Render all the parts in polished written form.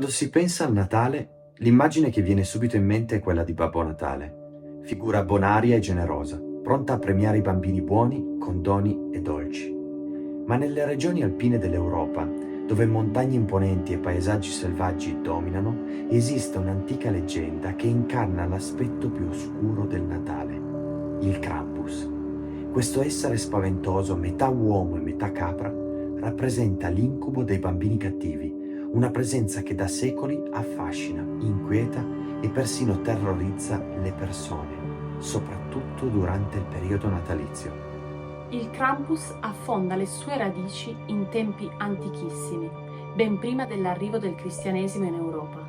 Quando si pensa al Natale, l'immagine che viene subito in mente è quella di Babbo Natale, figura bonaria e generosa, pronta a premiare i bambini buoni con doni e dolci. Ma nelle regioni alpine dell'Europa, dove montagne imponenti e paesaggi selvaggi dominano, esiste un'antica leggenda che incarna l'aspetto più oscuro del Natale, il Krampus. Questo essere spaventoso, metà uomo e metà capra, rappresenta l'incubo dei bambini cattivi, una presenza che da secoli affascina, inquieta e persino terrorizza le persone, soprattutto durante il periodo natalizio. Il Krampus affonda le sue radici in tempi antichissimi, ben prima dell'arrivo del cristianesimo in Europa.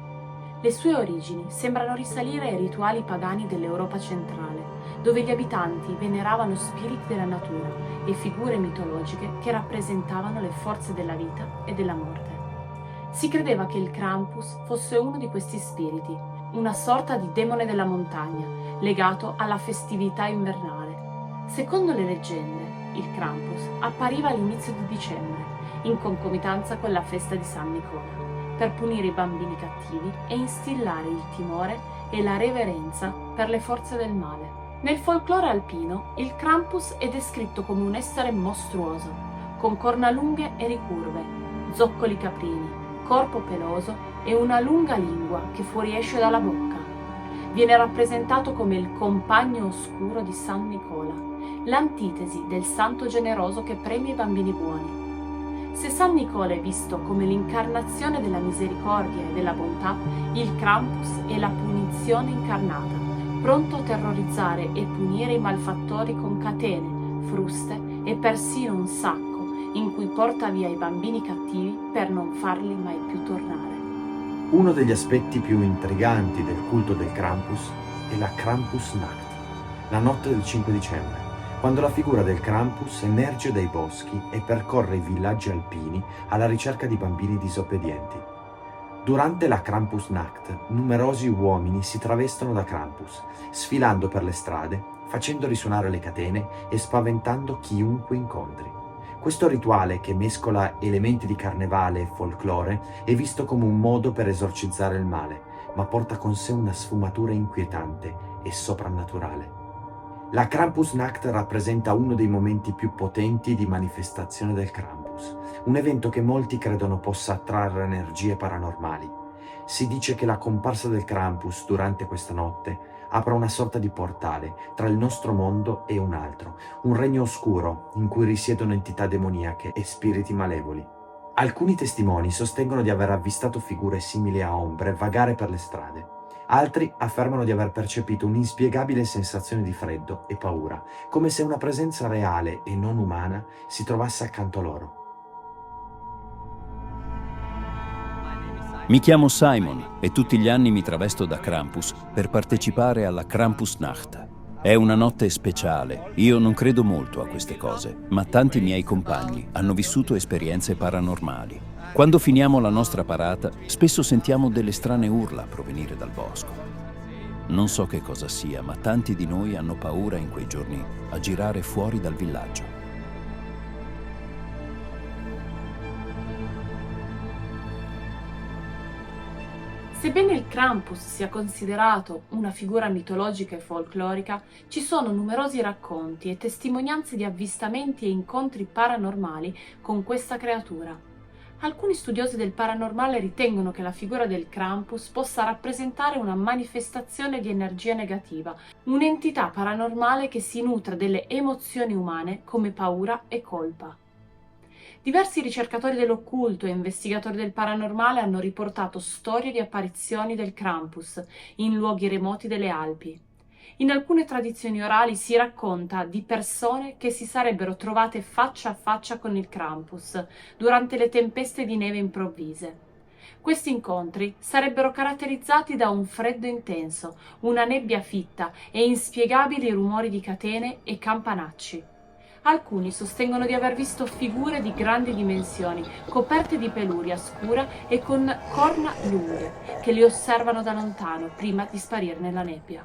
Le sue origini sembrano risalire ai rituali pagani dell'Europa centrale, dove gli abitanti veneravano spiriti della natura e figure mitologiche che rappresentavano le forze della vita e della morte. Si credeva che il Krampus fosse uno di questi spiriti, una sorta di demone della montagna, legato alla festività invernale. Secondo le leggende, il Krampus appariva all'inizio di dicembre, in concomitanza con la festa di San Nicola, per punire i bambini cattivi e instillare il timore e la reverenza per le forze del male. Nel folklore alpino, il Krampus è descritto come un essere mostruoso, con corna lunghe e ricurve, zoccoli caprini, corpo peloso e una lunga lingua che fuoriesce dalla bocca. Viene rappresentato come il compagno oscuro di San Nicola, l'antitesi del santo generoso che premia i bambini buoni. Se San Nicola è visto come l'incarnazione della misericordia e della bontà, il Krampus è la punizione incarnata, pronto a terrorizzare e punire i malfattori con catene, fruste e persino un sacco in cui porta via i bambini cattivi per non farli mai più tornare. Uno degli aspetti più intriganti del culto del Krampus è la Krampusnacht, la notte del 5 dicembre, quando la figura del Krampus emerge dai boschi e percorre i villaggi alpini alla ricerca di bambini disobbedienti. Durante la Krampusnacht, numerosi uomini si travestono da Krampus, sfilando per le strade, facendo risuonare le catene e spaventando chiunque incontri. Questo rituale, che mescola elementi di carnevale e folklore, è visto come un modo per esorcizzare il male, ma porta con sé una sfumatura inquietante e soprannaturale. La Krampusnacht rappresenta uno dei momenti più potenti di manifestazione del Krampus, un evento che molti credono possa attrarre energie paranormali. Si dice che la comparsa del Krampus durante questa notte apra una sorta di portale tra il nostro mondo e un altro, un regno oscuro in cui risiedono entità demoniache e spiriti malevoli. Alcuni testimoni sostengono di aver avvistato figure simili a ombre vagare per le strade. Altri affermano di aver percepito un'inspiegabile sensazione di freddo e paura, come se una presenza reale e non umana si trovasse accanto a loro. Mi chiamo Simon e tutti gli anni mi travesto da Krampus per partecipare alla Krampusnacht. È una notte speciale. Io non credo molto a queste cose, ma tanti miei compagni hanno vissuto esperienze paranormali. Quando finiamo la nostra parata, spesso sentiamo delle strane urla provenire dal bosco. Non so che cosa sia, ma tanti di noi hanno paura in quei giorni a girare fuori dal villaggio. Sebbene il Krampus sia considerato una figura mitologica e folclorica, ci sono numerosi racconti e testimonianze di avvistamenti e incontri paranormali con questa creatura. Alcuni studiosi del paranormale ritengono che la figura del Krampus possa rappresentare una manifestazione di energia negativa, un'entità paranormale che si nutre delle emozioni umane come paura e colpa. Diversi ricercatori dell'occulto e investigatori del paranormale hanno riportato storie di apparizioni del Krampus in luoghi remoti delle Alpi. In alcune tradizioni orali si racconta di persone che si sarebbero trovate faccia a faccia con il Krampus durante le tempeste di neve improvvise. Questi incontri sarebbero caratterizzati da un freddo intenso, una nebbia fitta e inspiegabili rumori di catene e campanacci. Alcuni sostengono di aver visto figure di grandi dimensioni, coperte di peluria scura e con corna lunghe, che li osservano da lontano prima di sparire nella nebbia.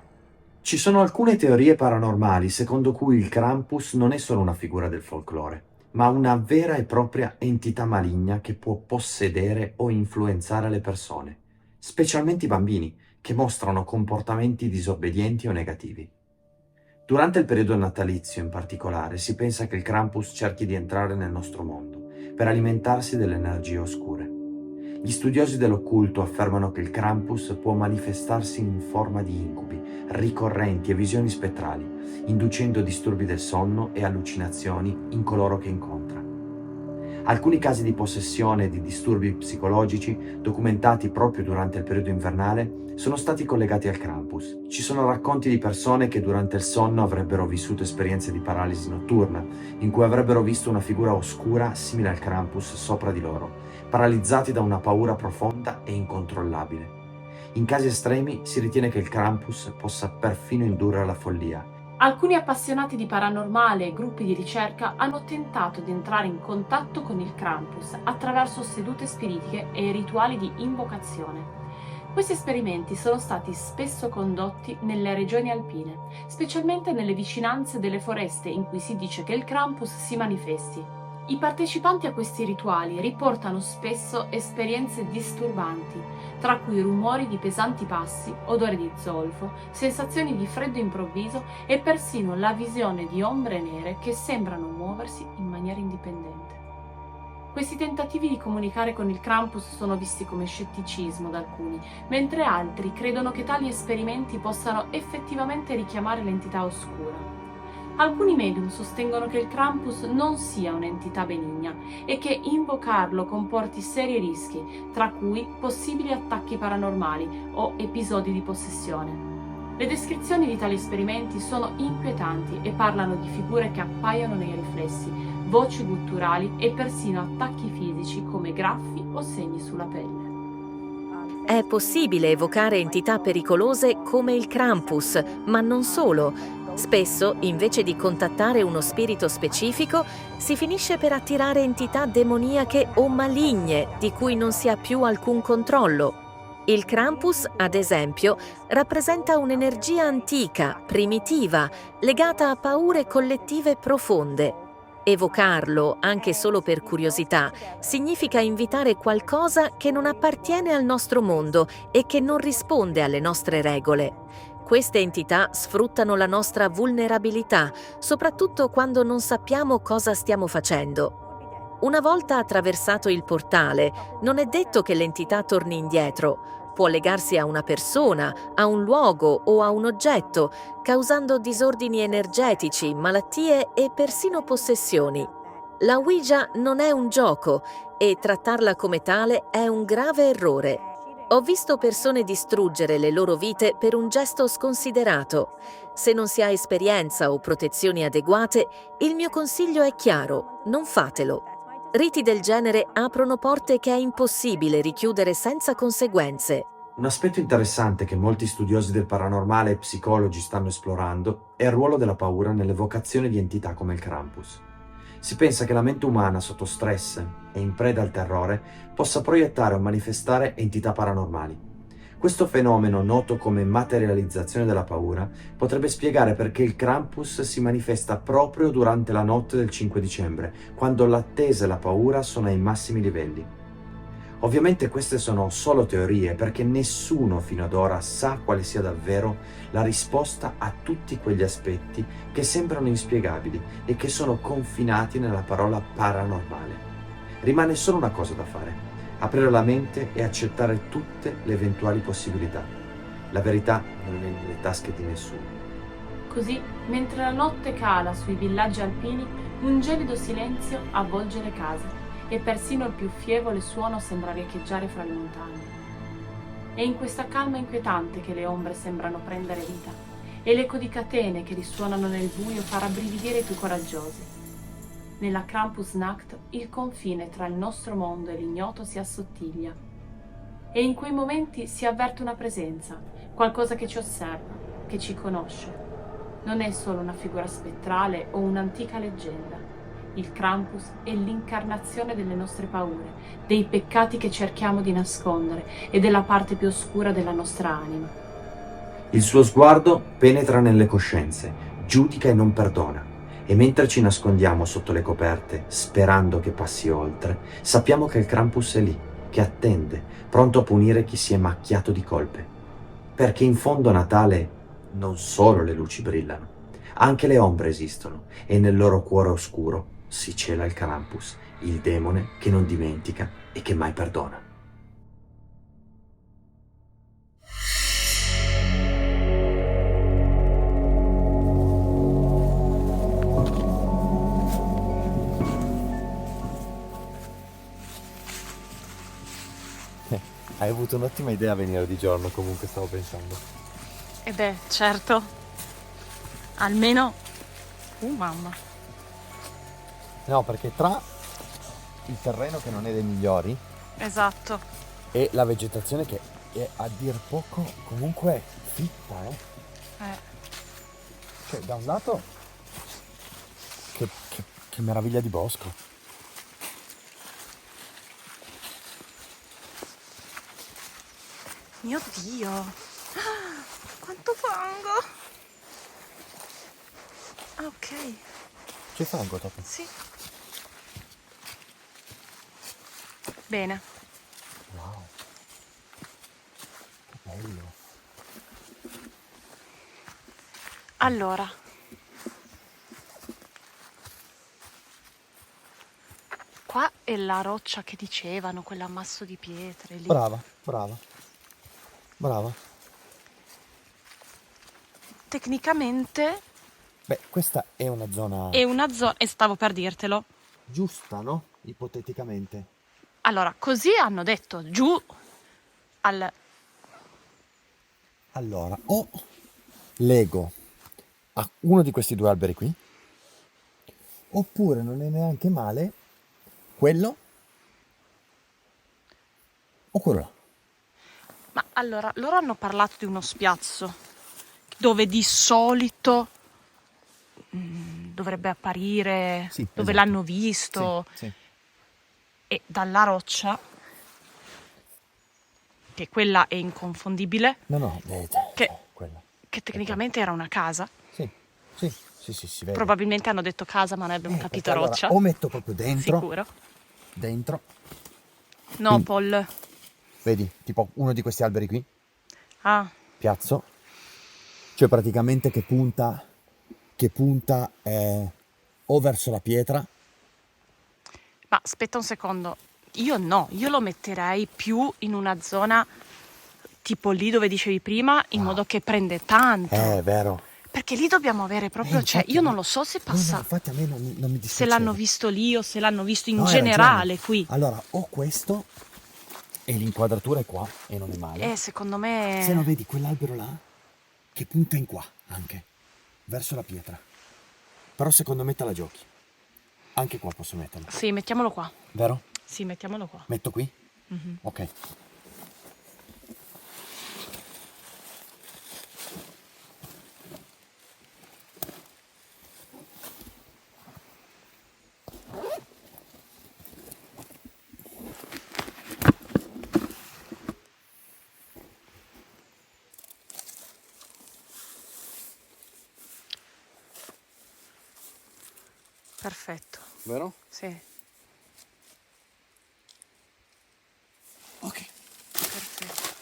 Ci sono alcune teorie paranormali secondo cui il Krampus non è solo una figura del folklore, ma una vera e propria entità maligna che può possedere o influenzare le persone, specialmente i bambini, che mostrano comportamenti disobbedienti o negativi. Durante il periodo natalizio in particolare si pensa che il Krampus cerchi di entrare nel nostro mondo per alimentarsi delle energie oscure. Gli studiosi dell'occulto affermano che il Krampus può manifestarsi in forma di incubi, ricorrenti e visioni spettrali, inducendo disturbi del sonno e allucinazioni in coloro che incontra. Alcuni casi di possessione e di disturbi psicologici, documentati proprio durante il periodo invernale, sono stati collegati al Krampus. Ci sono racconti di persone che durante il sonno avrebbero vissuto esperienze di paralisi notturna, in cui avrebbero visto una figura oscura simile al Krampus sopra di loro, paralizzati da una paura profonda e incontrollabile. In casi estremi si ritiene che il Krampus possa perfino indurre alla follia. Alcuni appassionati di paranormale e gruppi di ricerca hanno tentato di entrare in contatto con il Krampus attraverso sedute spiritiche e rituali di invocazione. Questi esperimenti sono stati spesso condotti nelle regioni alpine, specialmente nelle vicinanze delle foreste in cui si dice che il Krampus si manifesti. I partecipanti a questi rituali riportano spesso esperienze disturbanti, tra cui rumori di pesanti passi, odore di zolfo, sensazioni di freddo improvviso e persino la visione di ombre nere che sembrano muoversi in maniera indipendente. Questi tentativi di comunicare con il Krampus sono visti come scetticismo da alcuni, mentre altri credono che tali esperimenti possano effettivamente richiamare l'entità oscura. Alcuni medium sostengono che il Krampus non sia un'entità benigna e che invocarlo comporti seri rischi, tra cui possibili attacchi paranormali o episodi di possessione. Le descrizioni di tali esperimenti sono inquietanti e parlano di figure che appaiono nei riflessi, voci gutturali e persino attacchi fisici come graffi o segni sulla pelle. È possibile evocare entità pericolose come il Krampus, ma non solo. Spesso, invece di contattare uno spirito specifico, si finisce per attirare entità demoniache o maligne di cui non si ha più alcun controllo. Il Krampus, ad esempio, rappresenta un'energia antica, primitiva, legata a paure collettive profonde. Evocarlo, anche solo per curiosità, significa invitare qualcosa che non appartiene al nostro mondo e che non risponde alle nostre regole. Queste entità sfruttano la nostra vulnerabilità, soprattutto quando non sappiamo cosa stiamo facendo. Una volta attraversato il portale, non è detto che l'entità torni indietro. Può legarsi a una persona, a un luogo o a un oggetto, causando disordini energetici, malattie e persino possessioni. La Ouija non è un gioco e trattarla come tale è un grave errore. Ho visto persone distruggere le loro vite per un gesto sconsiderato. Se non si ha esperienza o protezioni adeguate, il mio consiglio è chiaro: non fatelo. Riti del genere aprono porte che è impossibile richiudere senza conseguenze. Un aspetto interessante che molti studiosi del paranormale e psicologi stanno esplorando è il ruolo della paura nell'evocazione di entità come il Krampus. Si pensa che la mente umana sotto stress e in preda al terrore possa proiettare o manifestare entità paranormali. Questo fenomeno, noto come materializzazione della paura, potrebbe spiegare perché il Krampus si manifesta proprio durante la notte del 5 dicembre, quando l'attesa e la paura sono ai massimi livelli. Ovviamente queste sono solo teorie, perché nessuno fino ad ora sa quale sia davvero la risposta a tutti quegli aspetti che sembrano inspiegabili e che sono confinati nella parola paranormale. Rimane solo una cosa da fare: aprire la mente e accettare tutte le eventuali possibilità. La verità non è nelle tasche di nessuno. Così, mentre la notte cala sui villaggi alpini, un gelido silenzio avvolge le case e persino il più fievole suono sembra riecheggiare fra le montagne. È in questa calma inquietante che le ombre sembrano prendere vita e l'eco di catene che risuonano nel buio fa rabbrividire i più coraggiosi. Nella Krampusnacht il confine tra il nostro mondo e l'ignoto si assottiglia e in quei momenti si avverte una presenza, qualcosa che ci osserva, che ci conosce. Non è solo una figura spettrale o un'antica leggenda. Il Krampus è l'incarnazione delle nostre paure, dei peccati che cerchiamo di nascondere e della parte più oscura della nostra anima. Il suo sguardo penetra nelle coscienze, giudica e non perdona. E mentre ci nascondiamo sotto le coperte, sperando che passi oltre, sappiamo che il Krampus è lì, che attende, pronto a punire chi si è macchiato di colpe. Perché in fondo a Natale non solo le luci brillano, anche le ombre esistono e nel loro cuore oscuro si cela il Krampus, il demone che non dimentica e che mai perdona. Hai avuto un'ottima idea a venire di giorno, comunque stavo pensando. E beh, certo. Almeno... mamma. No, perché tra il terreno che non è dei migliori Esatto. e la vegetazione che è a dir poco comunque fitta, Cioè, da un lato che meraviglia di bosco. Mio Dio. Quanto fango. Ok. C'è fango dopo. Sì. Bene. Wow. Che bello. Allora. Qua è la roccia che dicevano, quell'ammasso di pietre lì. Brava, brava. Brava. Tecnicamente Beh, questa è una zona è una zona, e stavo per dirtelo. giusta, no? Ipoteticamente. Allora, così hanno detto giù al... Allora, o lego a uno di questi due alberi qui, oppure non è neanche male quello o quello là. Ma allora, loro hanno parlato di uno spiazzo dove di solito dovrebbe apparire, Sì, dove esatto. l'hanno visto, Sì. e dalla roccia, che quella è inconfondibile, No, Che- quella. che tecnicamente era una casa. Sì, si vede. Probabilmente hanno detto casa, ma noi abbiamo Perché capito allora roccia. o metto proprio dentro, Sicuro. No, Quindi- Paul. vedi, tipo uno di questi alberi qui, Ah, piazzo, cioè praticamente che punta o verso la pietra. ma aspetta un secondo. Io lo metterei più in una zona tipo lì dove dicevi prima, in modo che prende tanto. È vero. Perché lì dobbiamo avere proprio, cioè, Infatti io a me- non lo so se No, passa, infatti a me non mi se dispiaceva. l'hanno visto lì o se l'hanno visto in No, hai generale ragione. qui. Allora, o questo e l'inquadratura è qua e non è male. Secondo me... Se no vedi quell'albero là che punta in qua anche, verso la pietra. Però secondo me te la giochi. Anche qua posso metterlo. Sì, mettiamolo qua. Vero? Sì, mettiamolo qua. Metto qui? Ok. Perfetto. Vero? Sì, Ok. perfetto.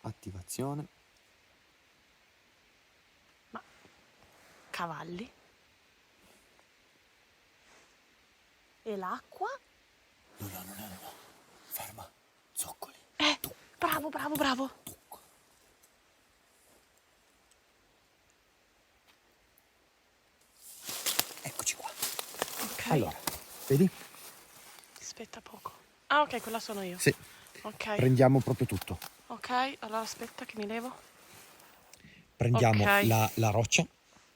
Attivazione. Cavalli. E l'acqua? No. Ferma. Zoccoli. Bravo, bravo, bravo. Eccoci qua. Ok. Allora, vedi? Aspetta poco. Ah, ok, quella sono io. Sì. Ok. Prendiamo proprio tutto. Ok, allora aspetta che mi levo. Prendiamo Ok. la roccia,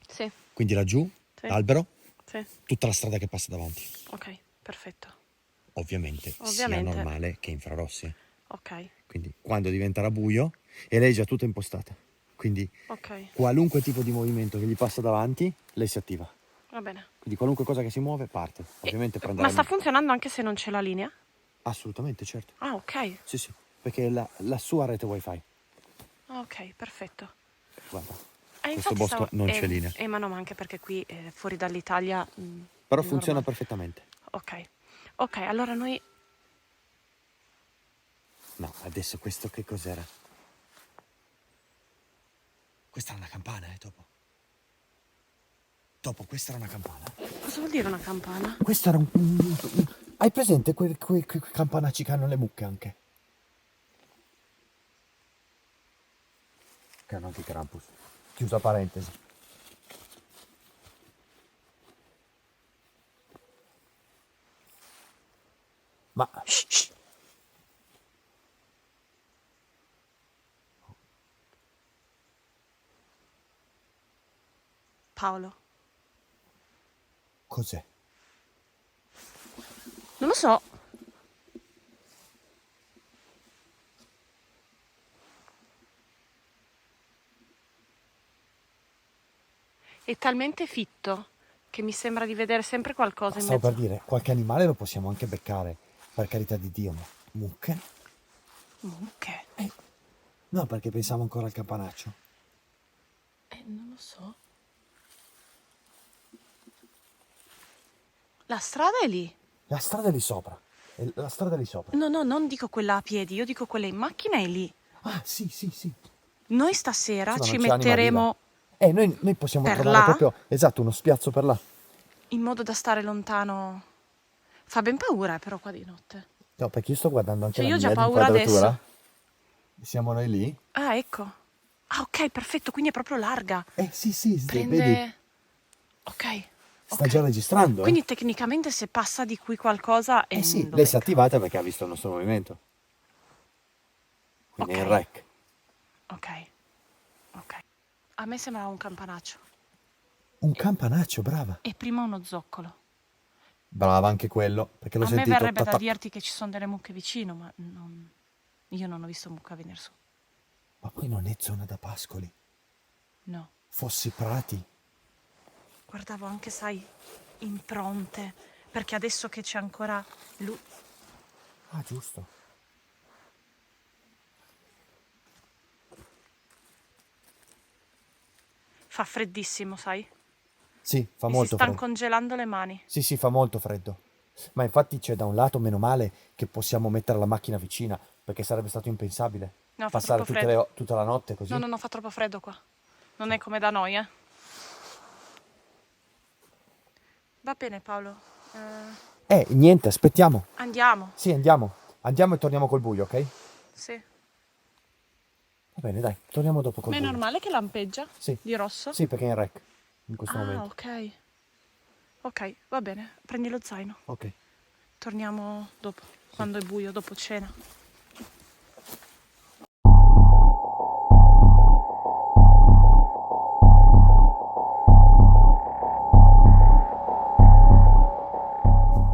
Sì, quindi laggiù, sì, l'albero, sì. tutta la strada che passa davanti. Ok, perfetto. Ovviamente sia Ovviamente. normale che infrarossi. Ok, Quindi quando diventerà buio, e lei è già tutta impostata. Quindi ok. qualunque tipo di movimento che gli passa davanti, lei si attiva. Va bene. Quindi qualunque cosa che si muove parte. Ovviamente Ma sta funzionando anche se non c'è la linea? Assolutamente, certo. Ah, ok. Sì, sì, perché è la sua rete wifi. Ah, ok, perfetto. Guarda, questo Infatti bosco non c'è linea. ma no, ma anche perché qui fuori dall'Italia... Però è funziona normale. perfettamente. Ok, allora noi... No, adesso questo che cos'era? Questa era una campana, Topo. Topo, questa era una campana. Cosa vuol dire una campana? Questo era Hai presente quei campanacci che hanno le mucche anche? Che hanno anche i Krampus. Chiusa parentesi. Ma Shh. Paolo, cos'è? non lo so. È talmente fitto che mi sembra di vedere sempre qualcosa in Stavo mezzo. per dire, qualche animale lo possiamo anche beccare, per carità di Dio, ma mucche? Mucche? No, perché pensavo ancora al campanaccio. Non lo so. La strada è lì. La strada è lì sopra. La strada è lì sopra. No, non dico quella a piedi, io dico quella in macchina è lì. Ah, sì. Sì, Noi stasera ma ci non c'è anima metteremo viva. Noi possiamo per trovare là? proprio, esatto, uno spiazzo per là. in modo da stare lontano. Fa ben paura però qua di notte. No, perché io sto guardando anche Cioè, la io ho già mia paura inquadratura. adesso. Siamo noi lì? Ah, ecco. Ah, ok, perfetto, quindi è proprio larga. Sì, Prende... vedi, Ok. sta già registrando. Quindi tecnicamente se passa di qui qualcosa Sì, lo lei si è becca. attivata perché ha visto il nostro movimento. Quindi è in Ok. rec. Ok. A me sembrava un campanaccio. Un campanaccio, brava. E prima uno zoccolo. Brava anche quello, perché l'ho A me sentito. verrebbe da tac. dirti che ci sono delle mucche vicino, ma io non ho visto mucca venire su. Ma poi non è zona da pascoli. No. Fossi prati. Guardavo anche, sai, impronte, perché adesso che c'è ancora lui. Ah, giusto. Fa freddissimo, sai? Sì, fa Mi si molto stanno freddo. congelando le mani. Sì, fa molto freddo. Ma infatti c'è da un lato, meno male, che possiamo mettere la macchina vicina, perché sarebbe stato impensabile. No, fa Passare troppo freddo. tutta la notte così. No, fa troppo freddo qua. Non è come da noi, eh. Va bene, Paolo. Niente, aspettiamo. Andiamo. Sì, andiamo. Andiamo e torniamo col buio, ok? Sì. Va bene, dai, torniamo dopo col Ma è buio. normale che lampeggia? Sì. Di rosso? Sì, perché è in rec in questo Ah, momento. ok. Ok, va bene. Prendi lo zaino. Ok. Torniamo dopo, quando è buio, dopo cena.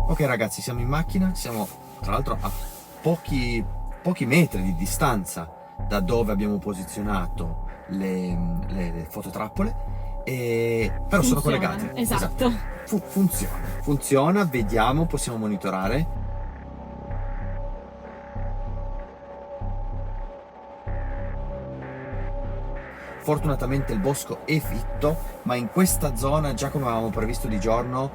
Ok ragazzi, siamo in macchina, siamo tra l'altro a pochi metri di distanza da dove abbiamo posizionato le fototrappole, però sono collegate. Esatto. Funziona, vediamo, possiamo monitorare. Fortunatamente il bosco è fitto, ma in questa zona, già come avevamo previsto di giorno,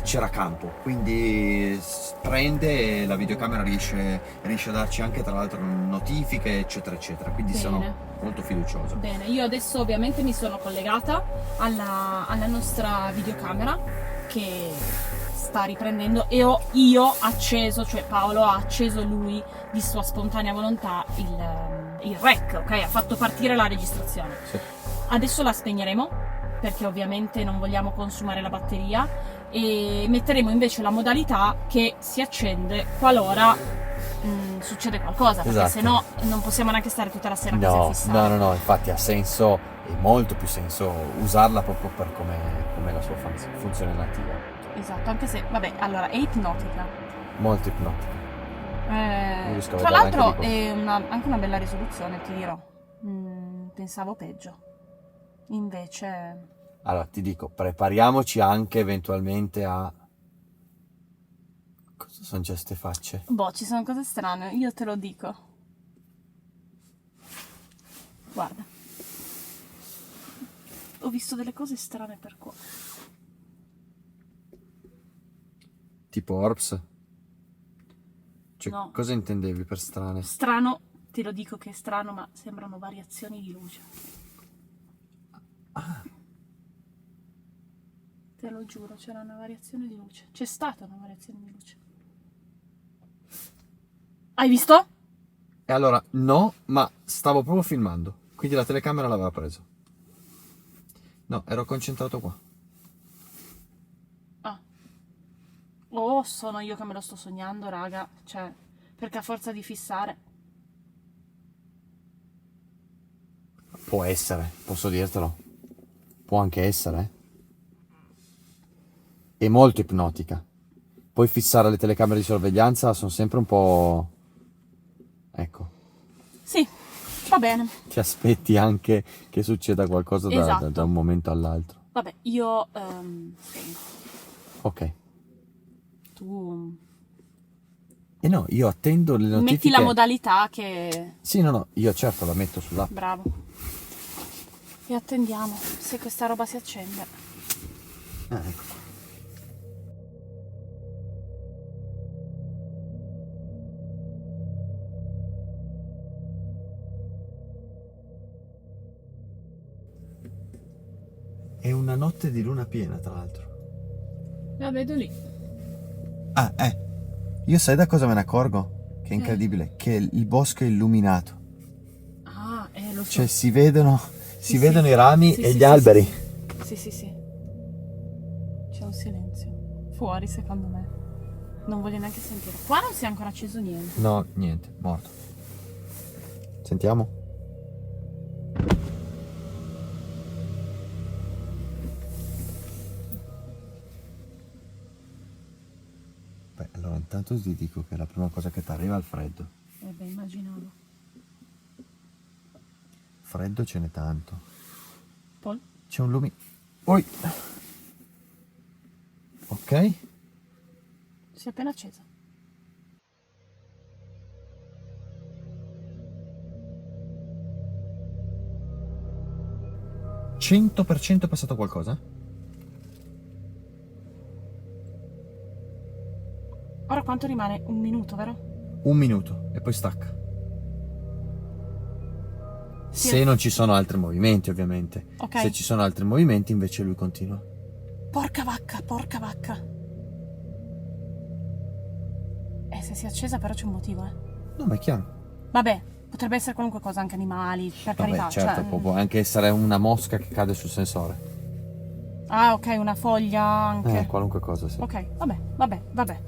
c'era campo, quindi prende e la videocamera riesce a darci anche tra l'altro notifiche, eccetera, eccetera. Quindi Bene. sono molto fiducioso. Bene, io adesso ovviamente mi sono collegata alla nostra videocamera che sta riprendendo e io acceso, cioè Paolo ha acceso lui di sua spontanea volontà il rec, ok? Ha fatto partire la registrazione. Sì. Adesso la spegneremo perché ovviamente non vogliamo consumare la batteria e metteremo invece la modalità che si accende qualora succede qualcosa, perché Esatto. se no non possiamo neanche stare tutta la sera così a fissare. No, infatti ha senso, e molto più senso, usarla proprio per come la sua funzione nativa. Esatto, anche se, vabbè, allora è ipnotica. Molto ipnotica. riesco a Tra vederla l'altro anche di è anche una bella risoluzione, ti dirò. Pensavo peggio. Invece... Allora, ti dico, prepariamoci anche eventualmente a... Cosa sono già ste facce? Boh, ci sono cose strane, io te lo dico. Guarda. Ho visto delle cose strane per qua. Tipo orbs? Cioè, No. cosa intendevi per strane? Strano, te lo dico che è strano, ma sembrano variazioni di luce. Te lo giuro, c'era una variazione di luce. C'è stata una variazione di luce. Hai visto? E allora, no, ma stavo proprio filmando, quindi la telecamera l'aveva preso. No, ero concentrato qua. Ah. Oh, sono io che me lo sto sognando, raga. Cioè, perché a forza di fissare. Può essere, posso dirtelo. Può anche essere, È molto ipnotica. Poi fissare le telecamere di sorveglianza sono sempre un po'... Ecco, Sì, va bene. ti aspetti anche che succeda qualcosa Esatto. da un momento all'altro. Vabbè, io spengo. Ok. Tu E no, io attendo le notifiche... metti la modalità che... Sì, no, io certo la metto sull'app. Bravo. E attendiamo se questa roba si accende. Ecco. È una notte di luna piena, tra l'altro. La vedo lì. Ah, io sai da cosa me ne accorgo? Che è incredibile, che il bosco è illuminato. Ah, lo so. Cioè si vedono Sì, i rami Sì, e sì, gli sì, alberi. Sì. C'è un silenzio. Fuori, secondo me. Non voglio neanche sentire. Qua non si è ancora acceso niente. No, niente, morto. Sentiamo? Beh, allora intanto ti dico che la prima cosa che ti arriva è il freddo. Beh, immaginavo. Freddo ce n'è tanto. Paul? C'è un lumino. Oi! Ok? Si è appena accesa. %% è passato qualcosa? Ora quanto rimane? Un minuto, vero? 1 minuto e poi stacca. Sì. Se non ci sono altri movimenti, ovviamente. Ok. Se ci sono altri movimenti, invece lui continua. Porca vacca. Se si è accesa però c'è un motivo, No, ma è chiaro. Vabbè, potrebbe essere qualunque cosa, anche animali, per carità. Vabbè, certo, cioè, può anche essere una mosca che cade sul sensore. Ah, ok, una foglia anche. Qualunque cosa, sì. Ok, vabbè.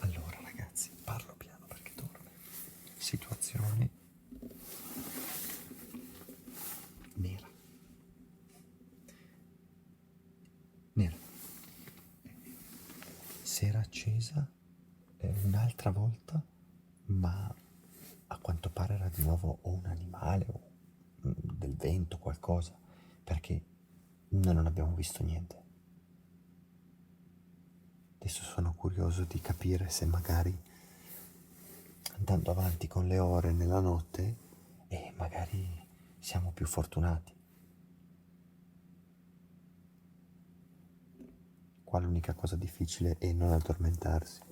Allora, ragazzi, parlo piano perché dorme. Situazione nera. Sera accesa un'altra volta, ma a quanto pare era di nuovo o un animale o del vento, qualcosa, perché noi non abbiamo visto niente. Adesso sono curioso di capire se magari andando avanti con le ore nella notte magari siamo più fortunati. Qua l'unica cosa difficile è non addormentarsi.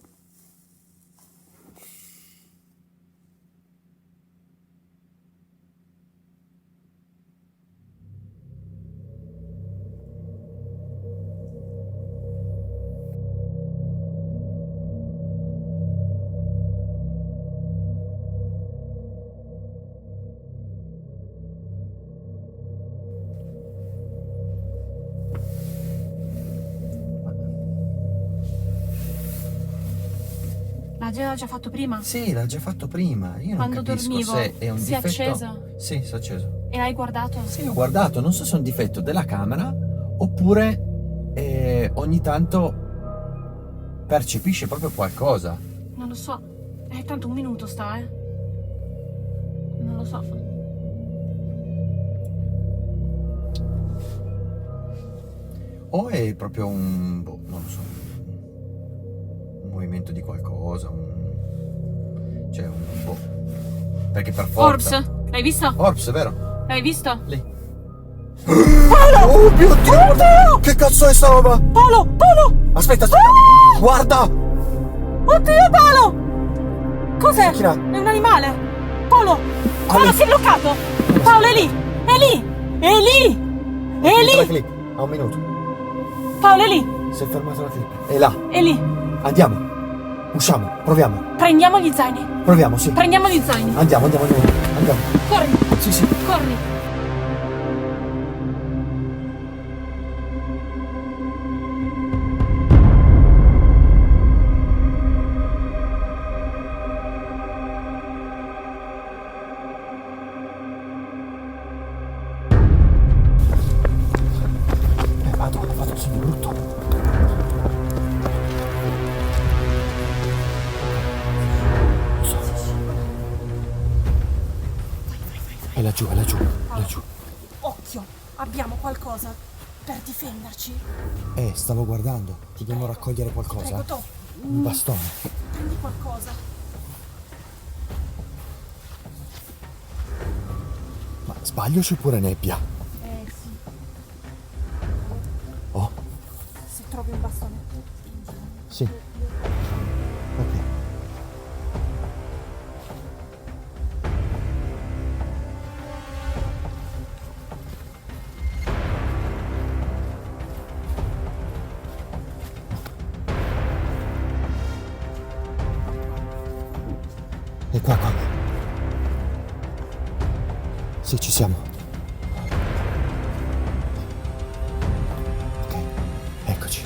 L'aveva già fatto prima? Sì, l'ha già fatto prima. Io non Quando capisco dormivo, se è un si è difetto. acceso? Sì, si è acceso. E hai guardato? Sì, ho guardato, non so se è un difetto della camera oppure ogni tanto percepisce proprio qualcosa. Non lo so. Tanto un minuto sta, Non lo so. O è proprio un, boh, non lo so, un movimento di qualcosa, cioè un boh. Perché per forza. Orbs, l'hai visto? Orbs, vero? L'hai visto? Lì. Oh mio Dio! Che cazzo è sta roba? Paolo! Paolo! Aspetta, guarda! Oddio, Paolo! Cos'è? Macchina. È un animale! Paolo! Paolo, lì. si è bloccato! Paolo, è lì! È lì! È lì! È La lì! clip, a un minuto. Paolo, è lì! Si è fermata la clip. È là. È lì! Andiamo. Usciamo. Proviamo. Prendiamo gli zaini! Proviamo, sì. Prendiamo gli zaini! Andiamo. Corri! Sì, sì. Corri! Vado su di brutto. Lo so. È laggiù, laggiù. Occhio! Abbiamo qualcosa per difenderci. Stavo guardando. Dobbiamo raccogliere qualcosa. Prego, to. Un bastone. Prendi qualcosa. Ma sbaglio c'è pure nebbia? Sì. Oh, Se trovi un bastone. sì. Ok. E qua. Sì, ci siamo. Ok, eccoci.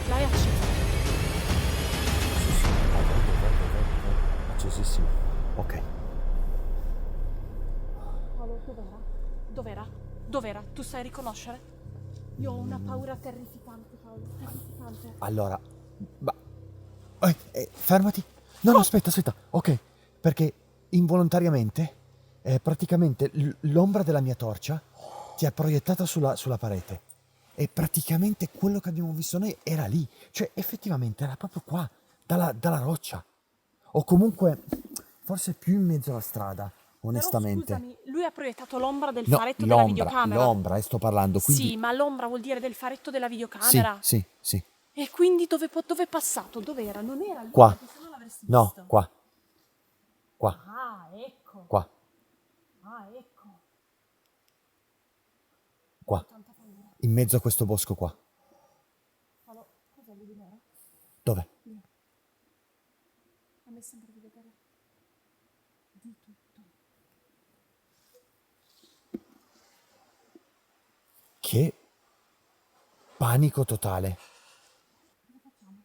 L'hai acceso. Accesissimo. Ok. Paolo, dov'era? Tu sai riconoscere? Io ho una paura terrificante, Paolo. Terrificante. Allora, ma... fermati. No, aspetta. Ok, perché involontariamente, praticamente l'ombra della mia torcia ti ha proiettata sulla parete. E praticamente quello che abbiamo visto noi era lì. Cioè, effettivamente era proprio qua, dalla roccia. O comunque, forse più in mezzo alla strada, onestamente. Però, scusami, lui ha proiettato l'ombra del No, faretto della videocamera. l'ombra, sto parlando. Quindi... Sì, ma l'ombra vuol dire del faretto della videocamera. Sì. E quindi dove è passato? Dov'era? Non era lì, Qua. perché sennò l'avresti No, visto. qua. Ah, ecco. Qua. Ah, ecco. Qua. Ho tanta paura. In mezzo a questo bosco qua. Paolo, cos'è lì di nero? Dove? A me sembra di vedere di tutto. Che panico totale. Cosa facciamo?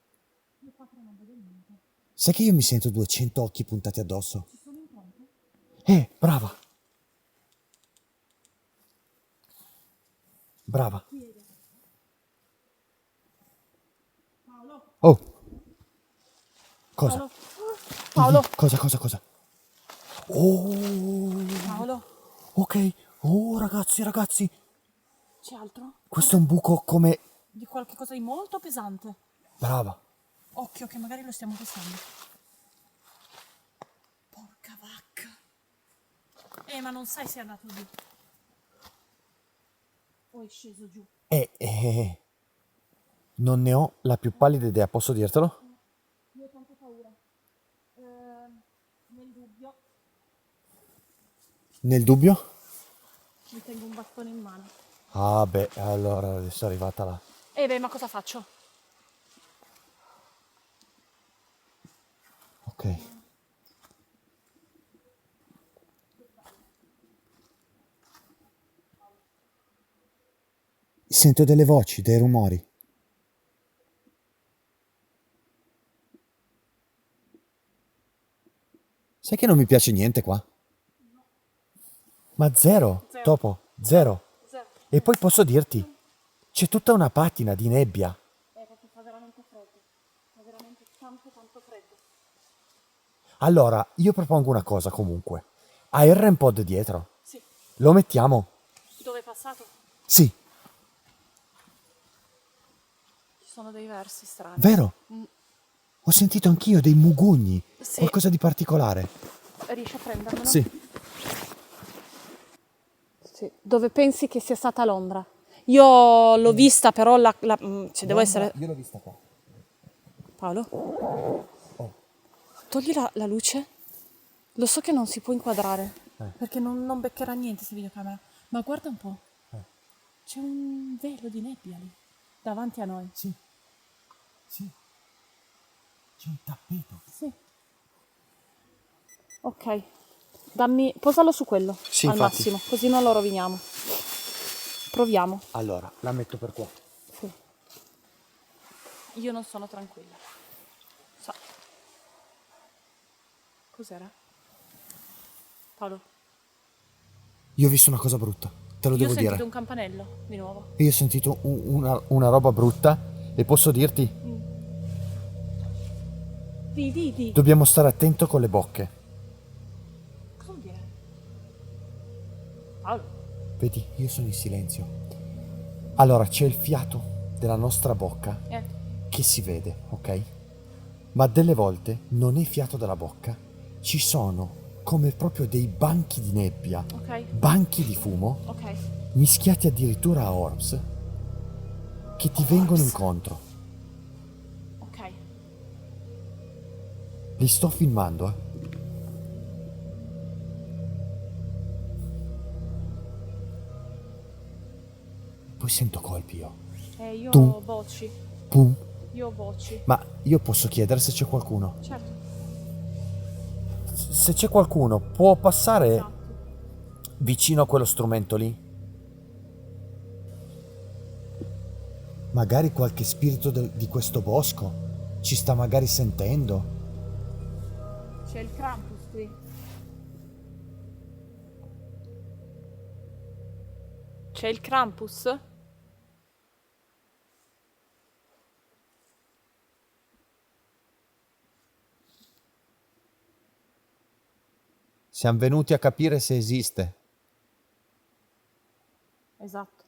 Io qua non vedo niente. Sai che io mi sento 200 occhi puntati addosso? Ci sono impronte? Brava. Brava. Paolo? Oh. Cosa? Paolo? Cosa? Oh. Paolo? Ok. Oh, ragazzi. C'è altro? Questo è un buco come... Di qualche cosa di molto pesante. Brava. Occhio che magari lo stiamo passando. Porca vacca. Ma non sai se è andato giù. O è sceso giù. Non ne ho la più pallida idea, posso dirtelo? Io ho tanta paura. Nel dubbio? Mi tengo un bastone in mano. Ah beh, allora adesso è arrivata là. Ma cosa faccio? Ok. Sento delle voci, dei rumori. Sai che non mi piace niente qua? Ma zero, Zero. Topo, zero. Zero. E poi posso dirti, c'è tutta una patina di nebbia. Proprio fa veramente freddo. Fa veramente tanto freddo. Allora, io propongo una cosa comunque. Hai il REM pod dietro? Sì. Lo mettiamo? Dove è passato? Sì, Ci sono dei versi strani. vero? Ho sentito anch'io dei mugugni, Sì. qualcosa di particolare. Riesci a prendermelo? Sì. Sì. Dove pensi che sia stata l'ombra? Io l'ho vista, però devo essere... Io l'ho vista qua. Paolo? Togli la luce? Lo so che non si può inquadrare, perché non beccherà niente se videocamera, ma guarda un po'. C'è un velo di nebbia lì, davanti a noi. Sì. Sì. C'è un tappeto. Sì. Ok, posalo su quello, Sì, al infatti. massimo, così non lo roviniamo. Proviamo. Allora, la metto per qua. Sì. Io non sono tranquilla. Cos'era? Paolo? Io ho visto una cosa brutta, te lo Io ho devo sentito dire. un campanello, di nuovo. Io ho sentito una roba brutta e posso dirti, Di. dobbiamo stare attento con le bocche. Cosa vuol dire? Paolo? Vedi, io sono in silenzio. Allora, c'è il fiato della nostra bocca che si vede, ok? Ma delle volte non è fiato dalla bocca, ci sono come proprio dei banchi di nebbia, Ok. banchi di fumo, Ok. mischiati addirittura a orbs, che ti vengono incontro. Ok. Li sto filmando, eh. Poi sento colpi io. Io Tu? ho voci. Pum. Io ho voci. Ma io posso chiedere se c'è qualcuno. Certo. Se c'è qualcuno, può passare Esatto. vicino a quello strumento lì? Magari qualche spirito di questo bosco ci sta magari sentendo. C'è il Krampus qui. C'è il Krampus? Siamo venuti a capire se esiste. Esatto.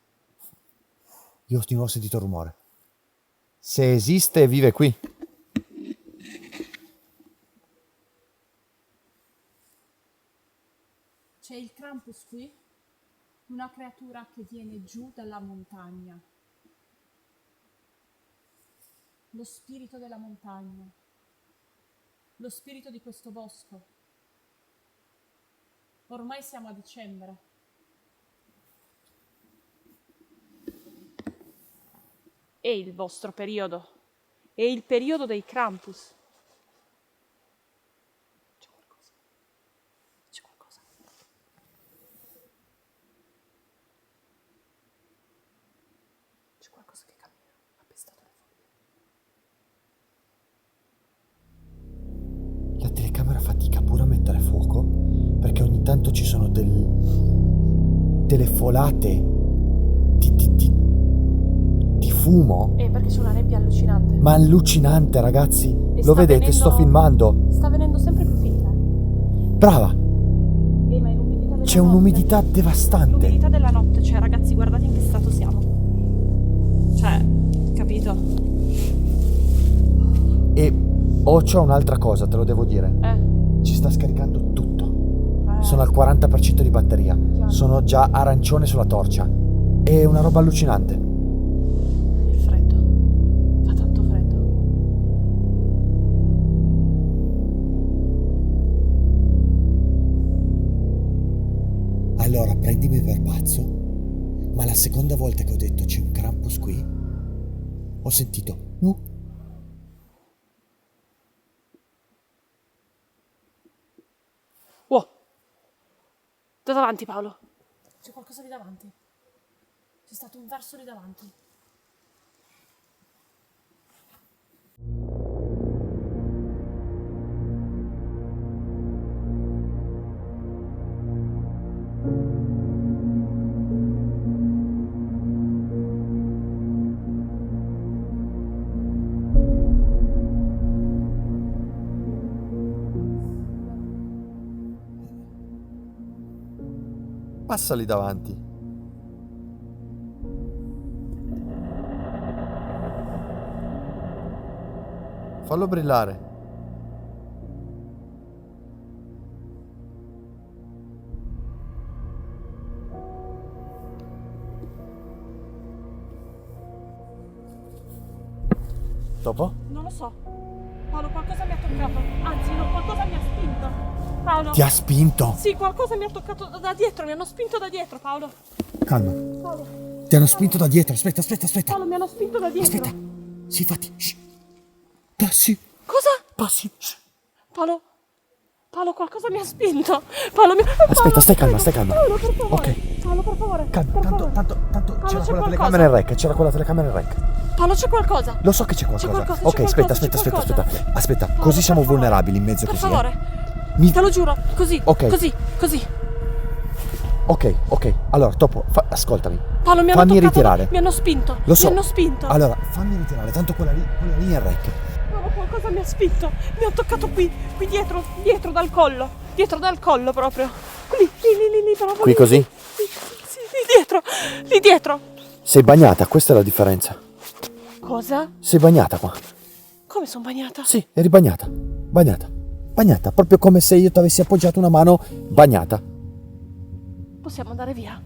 Io di nuovo ho sentito il rumore. Se esiste e vive qui. C'è il Krampus qui? Una creatura che viene giù dalla montagna. Lo spirito della montagna. Lo spirito di questo bosco. Ormai siamo a dicembre. È il vostro periodo. È il periodo dei Krampus. C'è qualcosa. C'è qualcosa. C'è qualcosa che cammina. Ha pestato le foglie. La telecamera fatica pure a mettere fuoco perché ogni tanto ci sono delle folate di fumo. Perché c'è una nebbia allucinante. Ma allucinante, ragazzi. E Lo sta vedete? Sto venendo- filmando. Sta venendo sempre più fitta. Brava. Ma è l'umidità della C'è notte. un'umidità devastante. L'umidità della notte, cioè ragazzi, guardate in che stato siamo. Cioè, capito? E c'ho un'altra cosa, te lo devo dire. Ci sta scaricando tutto. Sono al 40% di batteria. Sono già arancione sulla torcia. È una roba allucinante. Il freddo. Fa tanto freddo. Allora, prendimi per pazzo, ma la seconda volta che ho detto c'è un Krampus qui, ho sentito Wow. Da davanti, Paolo. C'è qualcosa lì davanti. C'è stato un verso lì davanti. Passali davanti. Fallo brillare. Dopo? Non lo so. Paolo, qualcosa mi ha toccato. Anzi, no, qualcosa mi ha spinto. Paolo. Ti ha spinto? Sì, qualcosa mi ha toccato da dietro, mi hanno spinto da dietro, Paolo. Calma. Paolo, Ti hanno spinto da dietro. Aspetta. Paolo, mi hanno spinto da dietro. Aspetta. Sì, infatti. Shh. Passi. Cosa? Passi. Shh. Paolo, qualcosa mi ha spinto. Paolo, Aspetta, stai calma. Paolo, per favore. Ok. Paolo, per favore. Calma, per tanto favore. c'era c'è quella qualcosa. telecamera in rec, c'era quella telecamera in rec. Paolo, c'è qualcosa. Lo so che c'è qualcosa. qualcosa, Ok, c'è aspetta. qualcosa. Aspetta, Paolo, così per siamo favore. vulnerabili in mezzo Per così. favore. Mi- Te lo giuro, così. Ok. Così. Ok. Allora, Topo, ascoltami. Paolo, mi hanno Fammi toccato, ritirare. Mi hanno spinto. Lo so. Mi hanno spinto. Allora, fammi ritirare, tanto quella lì è in rec. Paolo, qualcosa mi ha spinto. Mi ha toccato qui dietro dal collo. Dietro dal collo proprio. Lì, proprio. Qui lì. così? Sì, lì dietro. Sei bagnata, questa è la differenza. Cosa? Sei bagnata qua. Come sono bagnata? Sì, eri bagnata. Bagnata, proprio come se io ti avessi appoggiato una mano bagnata. Possiamo andare via.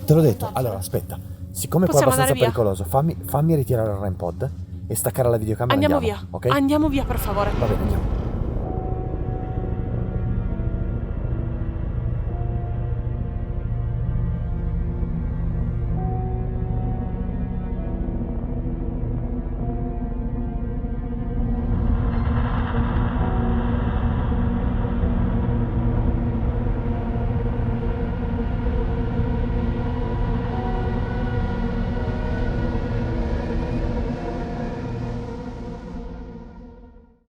Te l'ho detto. Allora, aspetta. Siccome qua è Possiamo abbastanza andare via. pericoloso, fammi ritirare il REM pod e staccare la videocamera. Andiamo via. Ok? Andiamo via, per favore. Va bene, andiamo.